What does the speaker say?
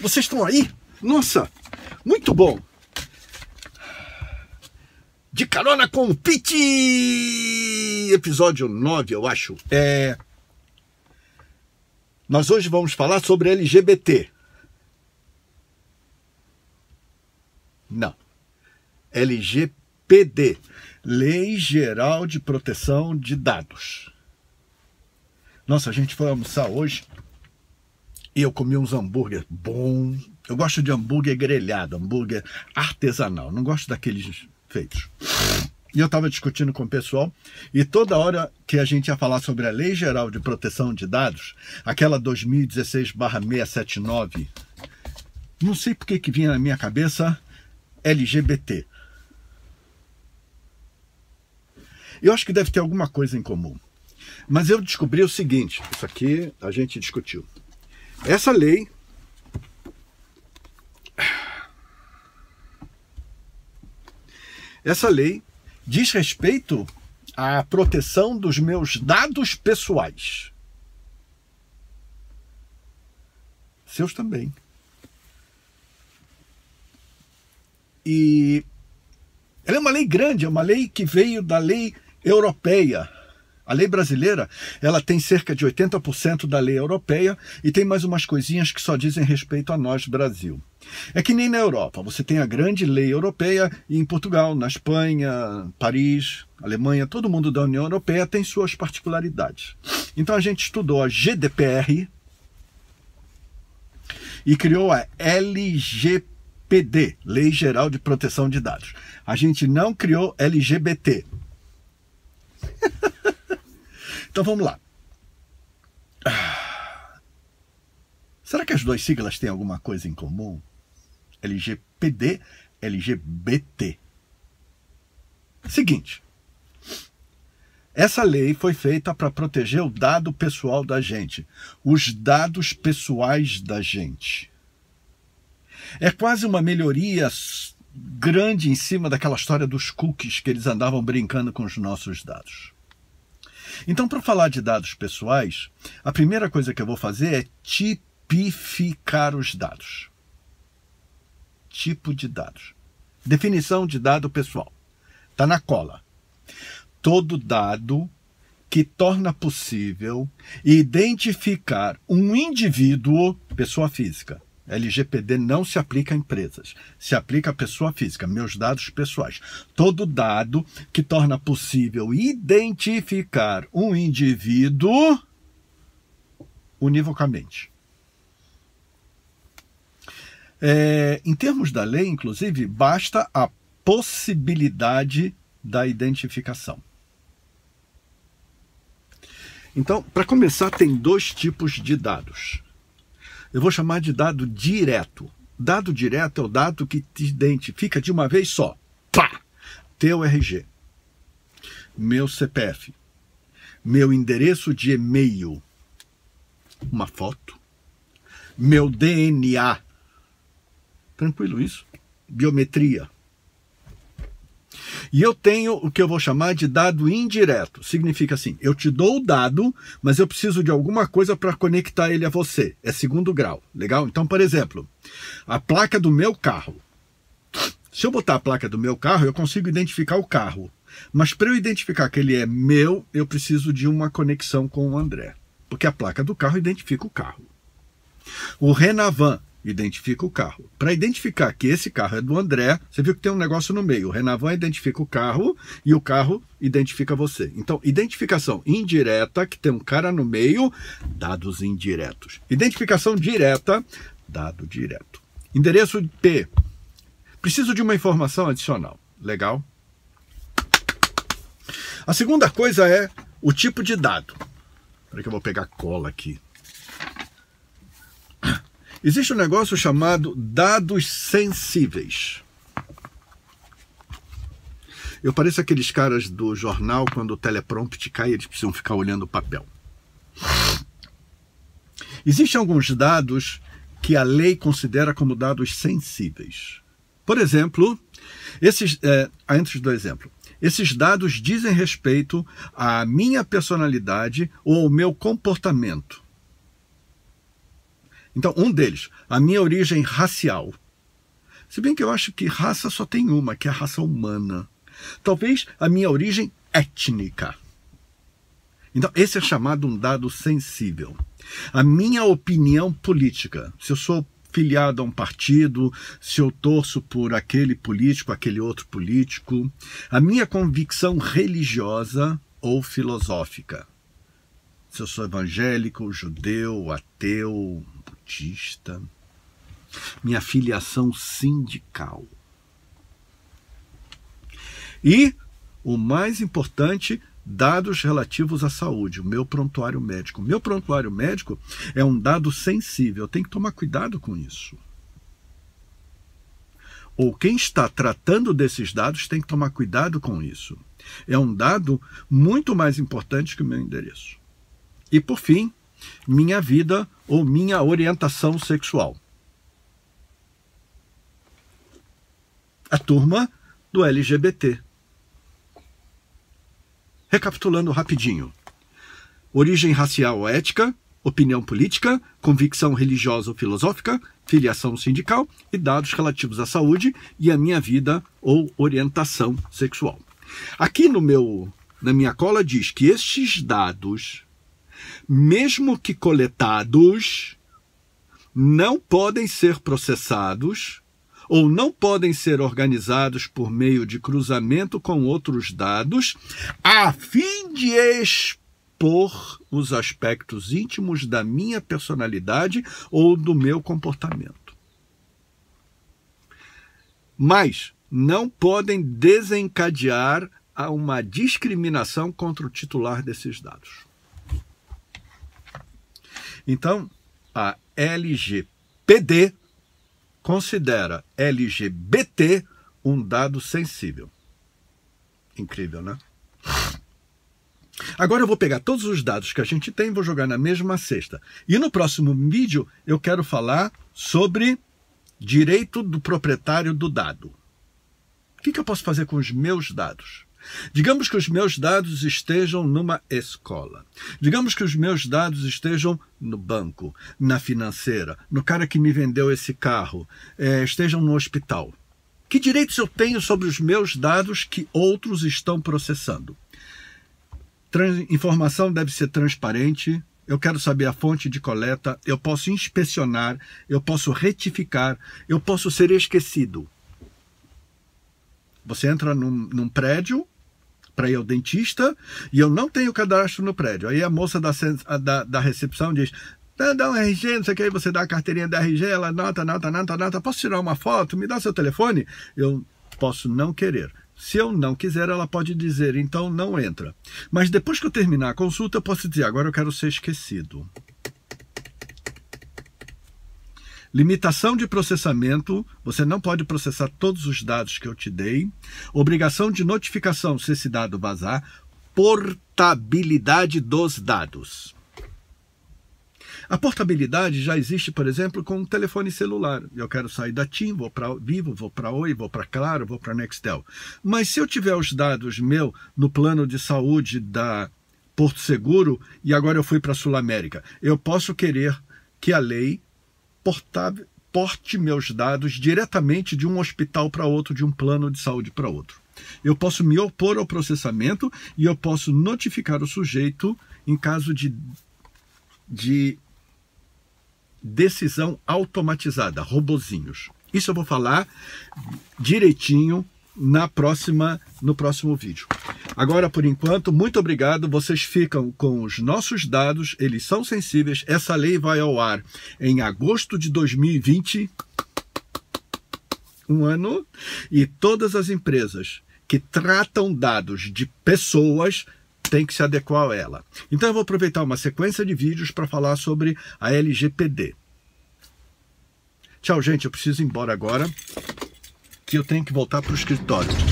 Vocês estão aí? Nossa, muito bom! De carona com o Pete! Episódio 9, eu acho. Nós hoje vamos falar sobre LGBT. Não. LGPD. Lei Geral de Proteção de Dados. Nossa, a gente foi almoçar hoje e eu comi uns hambúrguer bom. Eu gosto de hambúrguer grelhado, hambúrguer artesanal. Não gosto daqueles feitos. E eu estava discutindo com o pessoal e toda hora que a gente ia falar sobre a Lei Geral de Proteção de Dados, aquela 2016/679, não sei por que vinha na minha cabeça LGBT. Eu acho que deve ter alguma coisa em comum. Mas eu descobri o seguinte, isso aqui a gente discutiu. Essa lei diz respeito à proteção dos meus dados pessoais. Seus também. E ela é uma lei grande, é uma lei que veio da lei europeia. A lei brasileira, ela tem cerca de 80% da lei europeia e tem mais umas coisinhas que só dizem respeito a nós, Brasil. É que nem na Europa, você tem a grande lei europeia e em Portugal, na Espanha, Paris, Alemanha, todo mundo da União Europeia tem suas particularidades. Então a gente estudou a GDPR e criou a LGPD, Lei Geral de Proteção de Dados. A gente não criou LGBT. Então vamos lá. Será que as duas siglas têm alguma coisa em comum? LGPD, LGBT. Seguinte. Essa lei foi feita para proteger o dado pessoal da gente. Os dados pessoais da gente. É quase uma melhoria grande em cima daquela história dos cookies que eles andavam brincando com os nossos dados. Então, para falar de dados pessoais, a primeira coisa que eu vou fazer é tipificar os dados. Tipo de dados. Definição de dado pessoal. Está na cola. Todo dado que torna possível identificar um indivíduo, pessoa física. LGPD não se aplica a empresas, se aplica a pessoa física, meus dados pessoais. Todo dado que torna possível identificar um indivíduo univocamente. Em termos da lei, inclusive, basta a possibilidade da identificação. Então, para começar, tem dois tipos de dados. Eu vou chamar de dado direto. Dado direto é o dado que te identifica de uma vez só. Pá! Teu RG, meu CPF, meu endereço de e-mail, uma foto, meu DNA. Tranquilo isso? Biometria. E eu tenho o que eu vou chamar de dado indireto. Significa assim, eu te dou o dado, mas eu preciso de alguma coisa para conectar ele a você. É segundo grau. Legal? Então, por exemplo, a placa do meu carro. Se eu botar a placa do meu carro, eu consigo identificar o carro. Mas para eu identificar que ele é meu, eu preciso de uma conexão com o André. Porque a placa do carro identifica o carro. O Renavan identifica o carro. Para identificar que esse carro é do André, você viu que tem um negócio no meio. O Renavan identifica o carro e o carro identifica você. Então, identificação indireta, que tem um cara no meio, dados indiretos. Identificação direta, dado direto. Endereço IP. Preciso de uma informação adicional. Legal? A segunda coisa é o tipo de dado. Espera que eu vou pegar cola aqui. Existe um negócio chamado dados sensíveis. Eu pareço aqueles caras do jornal, quando o teleprompter cai, eles precisam ficar olhando o papel. Existem alguns dados que a lei considera como dados sensíveis. Por exemplo, entre os dois exemplos, esses dados dizem respeito à minha personalidade ou ao meu comportamento. Então, um deles, a minha origem racial. Se bem que eu acho que raça só tem uma, que é a raça humana. Talvez a minha origem étnica. Então, esse é chamado um dado sensível. A minha opinião política, se eu sou filiado a um partido, se eu torço por aquele político, aquele outro político, a minha convicção religiosa ou filosófica, se eu sou evangélico, judeu, ateu, budista, minha filiação sindical. E, o mais importante, dados relativos à saúde, o meu prontuário médico. O meu prontuário médico é um dado sensível, eu tenho que tomar cuidado com isso. Ou quem está tratando desses dados tem que tomar cuidado com isso. É um dado muito mais importante que o meu endereço. E, por fim, minha vida ou minha orientação sexual. A turma do LGBT. Recapitulando rapidinho. Origem racial ou ética, opinião política, convicção religiosa ou filosófica, filiação sindical e dados relativos à saúde e à minha vida ou orientação sexual. Aqui na minha cola diz que estes dados, mesmo que coletados, não podem ser processados ou não podem ser organizados por meio de cruzamento com outros dados, a fim de expor os aspectos íntimos da minha personalidade ou do meu comportamento. Mas não podem desencadear a uma discriminação contra o titular desses dados. Então, a LGPD considera LGBT um dado sensível. Incrível, né? Agora eu vou pegar todos os dados que a gente tem e vou jogar na mesma cesta. E no próximo vídeo eu quero falar sobre direito do proprietário do dado. O que eu posso fazer com os meus dados? Digamos que os meus dados estejam numa escola. Digamos que os meus dados estejam no banco, na financeira, no cara que me vendeu esse carro, estejam no hospital. Que direitos eu tenho sobre os meus dados que outros estão processando? Informação deve ser transparente. Eu quero saber a fonte de coleta. Eu posso inspecionar. Eu posso retificar. Eu posso ser esquecido. Você entra num prédio para ir ao dentista e eu não tenho cadastro no prédio. Aí a moça da recepção diz, dá um RG, não sei o que, aí você dá a carteirinha da RG, ela anota, posso tirar uma foto? Me dá seu telefone? Eu posso não querer. Se eu não quiser, ela pode dizer, então não entra. Mas depois que eu terminar a consulta, eu posso dizer, agora eu quero ser esquecido. Limitação de processamento, você não pode processar todos os dados que eu te dei. Obrigação de notificação se esse dado vazar. Portabilidade dos dados. A portabilidade já existe, por exemplo, com um telefone celular. Eu quero sair da TIM, vou para Vivo, vou para Oi, vou para Claro, vou para Nextel. Mas se eu tiver os dados meu no plano de saúde da Porto Seguro e agora eu fui para a Sul América, eu posso querer que a lei porte meus dados diretamente de um hospital para outro, de um plano de saúde para outro. Eu posso me opor ao processamento e eu posso notificar o sujeito em caso de decisão automatizada, robozinhos. Isso eu vou falar direitinho no próximo vídeo. Agora, por enquanto, muito obrigado. Vocês ficam com os nossos dados, eles são sensíveis. Essa lei vai ao ar em agosto de 2020, um ano, e todas as empresas que tratam dados de pessoas têm que se adequar a ela. Então eu vou aproveitar uma sequência de vídeos para falar sobre a LGPD. Tchau, gente, eu preciso ir embora agora, que eu tenho que voltar para o escritório.